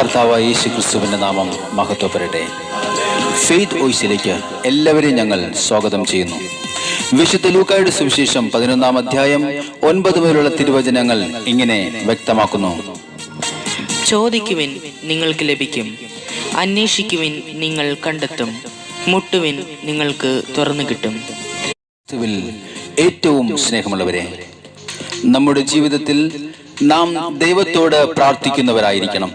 കർത്താവായ യേശു ക്രിസ്തുവിൻ്റെ നാമം മഹത്വപ്പെടട്ടെ. ഫെയ്ത്ത് വോയിസിലേക്ക് എല്ലാവരെയും ഞങ്ങൾ സ്വാഗതം ചെയ്യുന്നു. വിശുദ്ധ ലൂക്കായുടെ സുവിശേഷം 11-ാം അധ്യായം 9 മുതലുള്ള തിരുവചനങ്ങൾ ഇങ്ങനെ വ്യക്തമാക്കുന്നു. ചോദിക്കുവിൻ, നിങ്ങൾക്ക് ലഭിക്കും; അന്വേഷിക്കുവിൻ, നിങ്ങൾ കണ്ടെത്തും; മുട്ടുവിൻ, നിങ്ങൾക്ക് തുറന്നു കിട്ടും. ഏറ്റവും സ്നേഹമുള്ളവരെ, നമ്മുടെ ജീവിതത്തിൽ നാം ദൈവത്തോട് പ്രാർത്ഥിക്കുന്നവരായിരിക്കണം.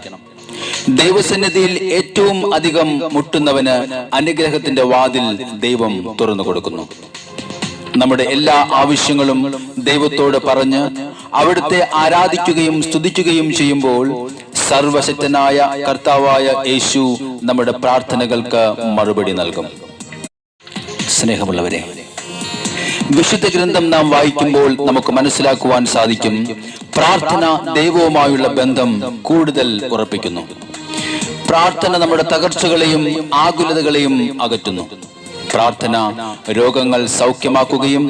ദൈവസന്നിധിയിൽ ഏറ്റവും അധികം മുട്ടുന്നവന് അനുഗ്രഹത്തിന്റെ വാതിൽ ദൈവം തുറന്നു കൊടുക്കുന്നു. നമ്മുടെ എല്ലാ ആവശ്യങ്ങളും ദൈവത്തോട് പറഞ്ഞ് അവിടുത്തെ ആരാധിക്കുകയും സ്തുതിക്കുകയും ചെയ്യുമ്പോൾ സർവശക്തനായ കർത്താവായ യേശു നമ്മുടെ പ്രാർത്ഥനകൾക്ക് മറുപടി നൽകും. സ്നേഹമുള്ളവരെ, വിശുദ്ധ ഗ്രന്ഥം നാം വായിക്കുമ്പോൾ നമുക്ക് മനസ്സിലാക്കുവാൻ സാധിക്കും, പ്രാർത്ഥന ദൈവവുമായുള്ള ബന്ധം കൂടുതൽ ഉറപ്പിക്കുന്നു. പ്രാർത്ഥന നമ്മുടെ തകർച്ചകളെയും ആകുലതകളെയും അകറ്റുന്നു. പ്രാർത്ഥന രോഗങ്ങൾ സൗഖ്യമാക്കുകയും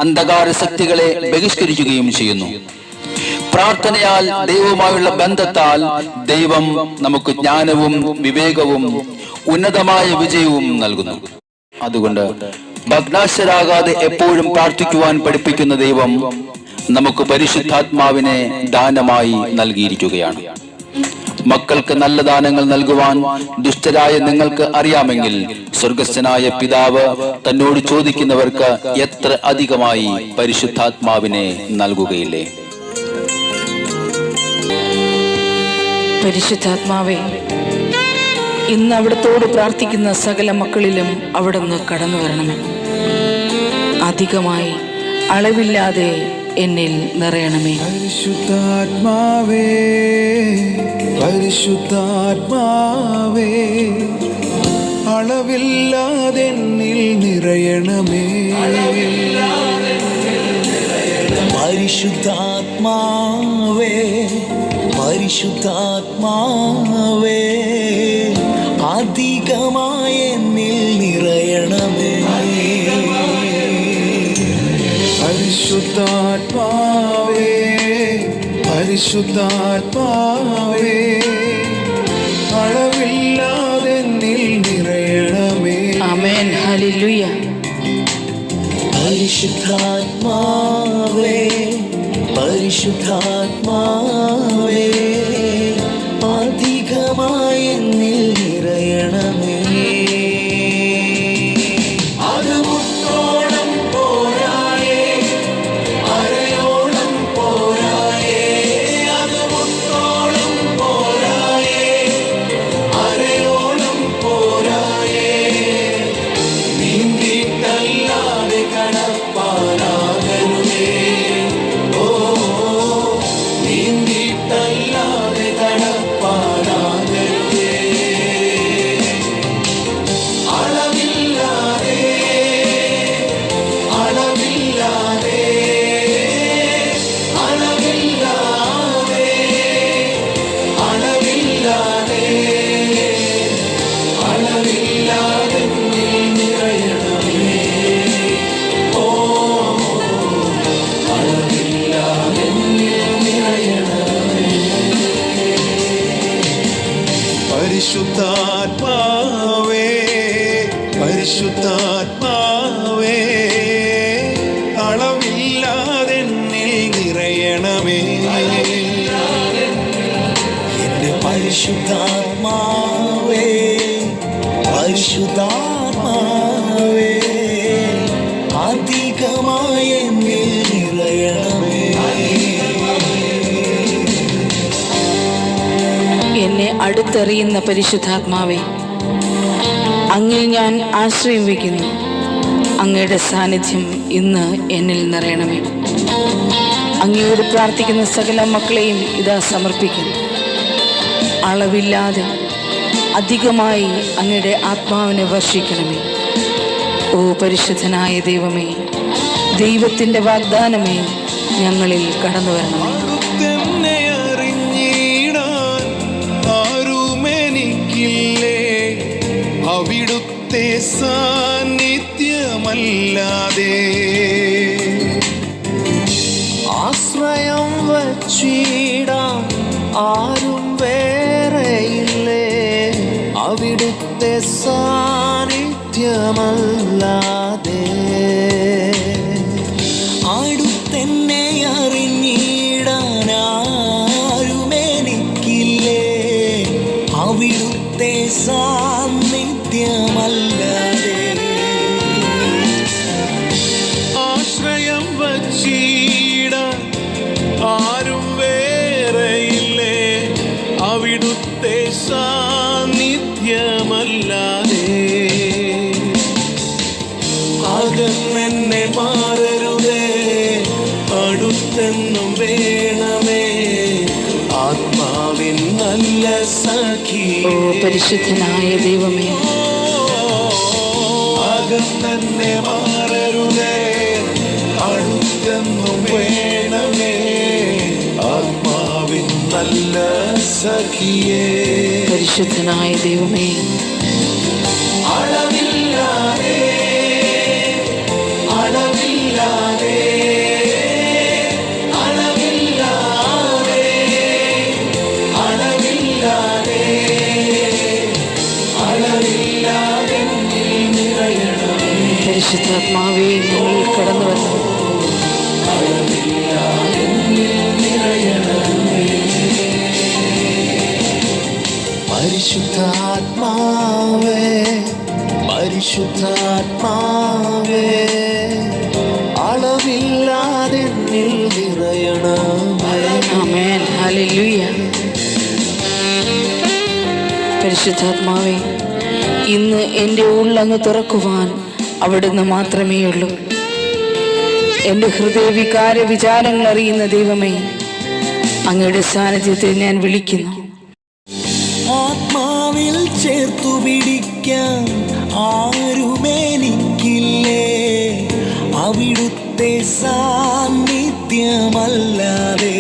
അന്ധകാര ശക്തികളെ ബഹിഷ്കരിക്കുകയും ചെയ്യുന്നു. പ്രാർത്ഥനയാൽ ദൈവവുമായുള്ള ബന്ധത്താൽ ദൈവം നമുക്ക് ജ്ഞാനവും വിവേകവും ഉന്നതമായ വിജയവും നൽകുന്നു. അതുകൊണ്ട് ഭഗ്നാശരാകാതെ എപ്പോഴും പ്രാർത്ഥിക്കുവാൻ പഠിപ്പിക്കുന്ന ദൈവം നമുക്ക് പരിശുദ്ധാത്മാവിനെ ദാനമായി നൽകിയിരിക്കുകയാണ്. മക്കൾക്ക് നല്ല ദാനങ്ങൾ നൽകുവാൻ ദുഷ്ടരായ നിങ്ങൾക്ക് അറിയാമെങ്കിൽ സ്വർഗസ്ഥനായ പിതാവ് തന്നോട് ചോദിക്കുന്നവർക്ക് എത്ര അധികമായി പരിശുദ്ധാത്മാവിനെ നൽകുകയില്ലേ? പരിശുദ്ധാത്മാവേ, ഇന്ന് അവിടത്തോട് പ്രാർത്ഥിക്കുന്ന സകല മക്കളിലും അവിടുന്ന് കടന്നു വരണമേ. അധികമായി അളവില്ലാതെ എന്നിൽ നിറയണമേ. പരിശുദ്ധാത്മാവേ, പരിശുദ്ധാത്മാവേ, അളവില്ലാതെ എന്നിൽ നിറയണമേ. പരിശുദ്ധാത്മാവേ, പരിശുദ്ധാത്മാവേ, അധികമായി എന്നിൽ നിറയണമേ. പരിശുദ്ധാത്മാവേ, പരിശുദ്ധാത്മാവേ, അളവില്ലാതെ എന്നിൽ നിറയണമേ. ആമേൻ. ഹല്ലേലൂയ. പരിശുദ്ധാത്മാവേ, പരിശുദ്ധാത്മാവേ, അധികമായി എന്നിൽ നിറയണമേ. അത് മുട്ടോളം പോരായേ, അരയോളം പോരായേ. അത് മുട്ടോളം പോരായേ, അരയോളം പോരായേ. നീന്തിട്ടല്ലാതെ കടപ്പാനാകരുതേ. ഓ, നീന്തിട്ടല്ലാതെ കടപ്പാനാകരുതേ. അളവില്ലാതെ, അളവില്ലാതെ, അളവില്ലാതെ, അളവില്ലാതെ, അളവില്ലാതെ നീ നിറയണമേ. ഓ, അളവില്ലാതെ നീ നിറയണമേ. പരിശുദ്ധാത്മാവേ, പരിശുദ്ധാത്മാവേ, അളവില്ലാതെ എന്നിൽ നിറയണമേ. എന്റെ പരിശുദ്ധാത്മാവേ, പരിശുദ്ധാത്മാവേ, അധികമായി എന്നിൽ നിറയണമേ. എന്നെ അടുത്തറിയുന്ന പരിശുദ്ധാത്മാവേ, അങ്ങിൽ ഞാൻ ആശ്രയം വയ്ക്കുന്നു. അങ്ങയുടെ സാന്നിധ്യം ഇന്ന് എന്നിൽ നിറയണമേ. അങ്ങയോട് പ്രാർത്ഥിക്കുന്ന സകല മക്കളെയും ഇതാ സമർപ്പിക്കുന്നു. അളവില്ലാതെ അധികമായി അങ്ങയുടെ ആത്മാവിനെ വർഷിക്കണമേ. ഓ പരിശുദ്ധനായ ദൈവമേ, ദൈവത്തിൻ്റെ വാഗ്ദാനമേ, ഞങ്ങളിൽ കടന്നു വരണമേ. തന്നെ അറിഞ്ഞിടാൻ ആരുമെനിക്കില്ലേ, അവിടുത്തെ സാന്നിധ്യമല്ലാതെ. ആശ്രയം വച്ചിടാം ആരും വേറെയില്ല, അവിടുത്തെ സാന്നിധ്യമല്ലാതെ അടുത്തെന്നെ അറിഞ്ഞിടാനാരുമെനിക്കില്ലേ, അവിടുത്തെ സാന്നിധ്യമല്ലാതെ. ആശ്രയം വച്ചിടാൻ ആരും വേറെയില്ലേ, അവിടുത്തെ സാന്നിധ്യമല്ലാതെ. അകന്നെന്നെ മാറരുതേ, അടുത്തെന്നും വേണമേ, ആത്മാവിൻ നല്ല സഖിയേ. ഓ പരിശുദ്ധനായ ദൈവമേ, അകന്നെന്നെ മാറരുതേ, അടുത്തെന്നും വേണമേ, ആത്മാവിൻ നല്ല സഖിയേ. പരിശുദ്ധനായ ദൈവമേ, അളവില്ലാതെ അളവില്ലാതെ അളവില്ലാതെ അളവില്ലാതെ അളവില്ലാതെ നിറയണമേ, പരിശുദ്ധാത്മാവേ ഞങ്ങൾ കടന്നു വന്നു. അളവില്ലാതെ നിറയണമേ. പരിശുദ്ധാത്മാവേ, പരിശുദ്ധാത്മാവേ, അളവില്ലാതെ നിറയണമേ. ആമേൻ, ഹല്ലേലൂയ. പരിശുദ്ധാത്മാവേ, ഇന്ന് എൻ്റെ ഉള്ളങ്ങ് തുറക്കുവാൻ അവിടുന്ന് മാത്രമേ ഉള്ളൂ. എൻ്റെ ഹൃദയവികാര വിചാരങ്ങൾ അറിയുന്ന ദൈവമേ, അങ്ങയുടെ സാന്നിധ്യത്തിൽ ഞാൻ വിളിക്കുന്നു. ആത്മാവിൽ ചേർത്തു പിടിക്കാൻ ആരുമെനിക്കില്ലേ, അവിടുത്തെ സാന്നിധ്യമല്ലാതെ.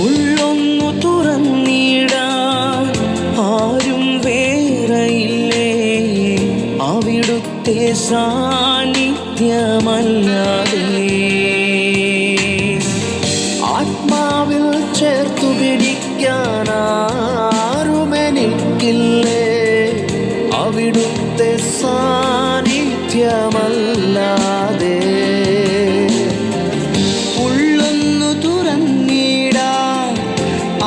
ഉള്ളൊന്നു തുറന്നിടാൻ ആരും വേറെയില്ലേ, അവിടുത്തെ സാന്നിധ്യമല്ലാതെ. ആത്മാവിൽ ചേർത്തു പിടിക്കാൻ ആരുമെനിക്കില്ലേ, അവിടുത്തെ സാന്നിധ്യമല്ലാതെ. ഉള്ളൊന്നു തുറന്നിടാൻ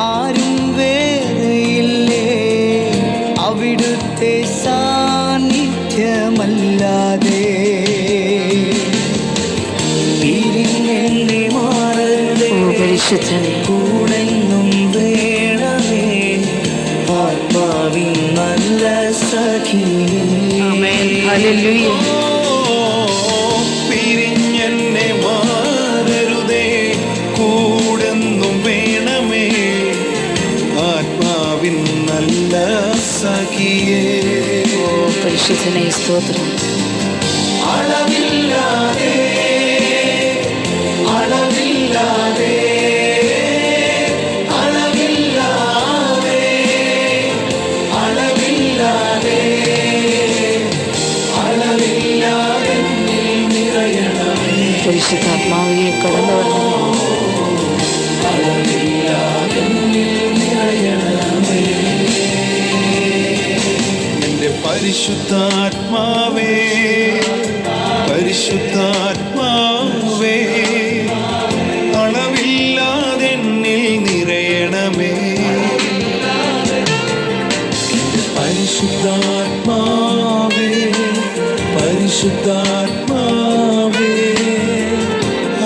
ആരും വേറെയില്ലേ, അവിടുത്തെ സാന്നിധ്യമല്ലാതെ. പിരിഞ്ഞെന്നെ മാറരുതേ, പരിശുദ്ധനെ കൂടെന്നും വേണമേ, ആത്മാവിൻ നല്ല സഖിയേ. ആമേൻ, ഹല്ലേലൂയ. പിരിഞ്ഞെന്നെ മാറരുതേ, കൂടെന്നും വേണമേ, ആത്മാവിൻ നല്ല സഖിയേ. ഓ പരിശുദ്ധനെ സ്തോത്രം. അളവില്ലാതെ അളവില്ലാതെ അളവില്ലാതെ അളവില്ലാതെ അളവില്ലാതെ നിറയണമേ, പരിശുദ്ധാത്മാവേ കടന്നു വരണമേ. അളവില്ലാതെ നിറയണമേ. എന്റെ പരിശുദ്ധാത്മാവേ, പരിശുദ്ധാത്മാവേ, അളവില്ലാതെ എന്നിൽ നിറയണമേ. പരിശുദ്ധാത്മാവേ, പരിശുദ്ധാത്മാവേ,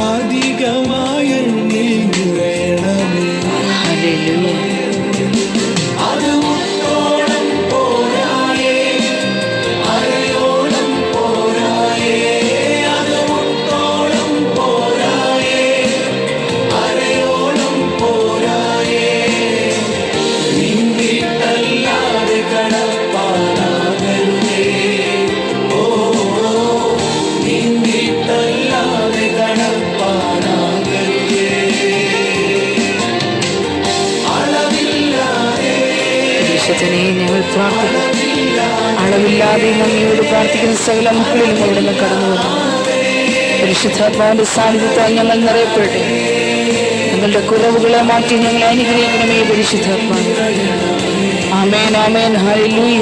അധികമായ എന്നിൽ നിറയണമേ. ഹല്ലേലൂയ. അത് മുട്ടോളം പോരായേ, അരയോളം പോരായേ, അത് മുട്ടോളം പോരായേ, അരയോളം പോരായേ, നീന്തിട്ടല്ലാതെ കടപ്പാടാകരുതേ. ഓ നീന്തിട്ടല്ലാതെ കടപ്പാടാകരുതേ. അളവില്ലാതെ പരിശുദ്ധനെ ഞങ്ങൾ പ്രാർത്ഥിക്കുന്നു. അളവില്ലാതെ അങ്ങയോട് പ്രാർത്ഥിക്കുന്ന സകല മക്കളിലും അവിടുന്ന് കടന്നു വന്നു. പരിശുദ്ധാത്മാവിന്റെ സാന്നിധ്യത്താൽ ഞങ്ങൾ നിറയപ്പെടട്ടെ. ഞങ്ങളുടെ കുറവുകളെ മാറ്റി ഞങ്ങളെ അനുഗ്രഹിക്കണമേ പരിശുദ്ധാത്മാവ്. ആമേൻ ആമേൻ ഹല്ലേലൂയ.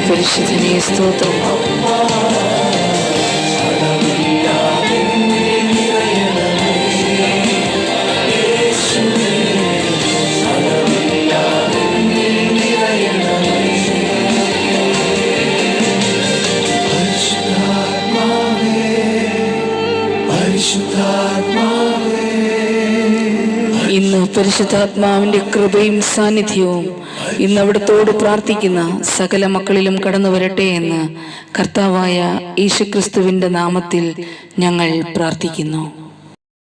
പരിശുദ്ധനേ സ്തോത്രം. ഇന്ന് പരിശുദ്ധാത്മാവിന്റെ കൃപയും സാന്നിധ്യവും ഇന്ന് അവിടത്തോട് പ്രാർത്ഥിക്കുന്ന സകല മക്കളിലും കടന്നു വരട്ടെ എന്ന് കർത്താവായ യേശുക്രിസ്തുവിന്റെ നാമത്തിൽ ഞങ്ങൾ പ്രാർത്ഥിക്കുന്നു.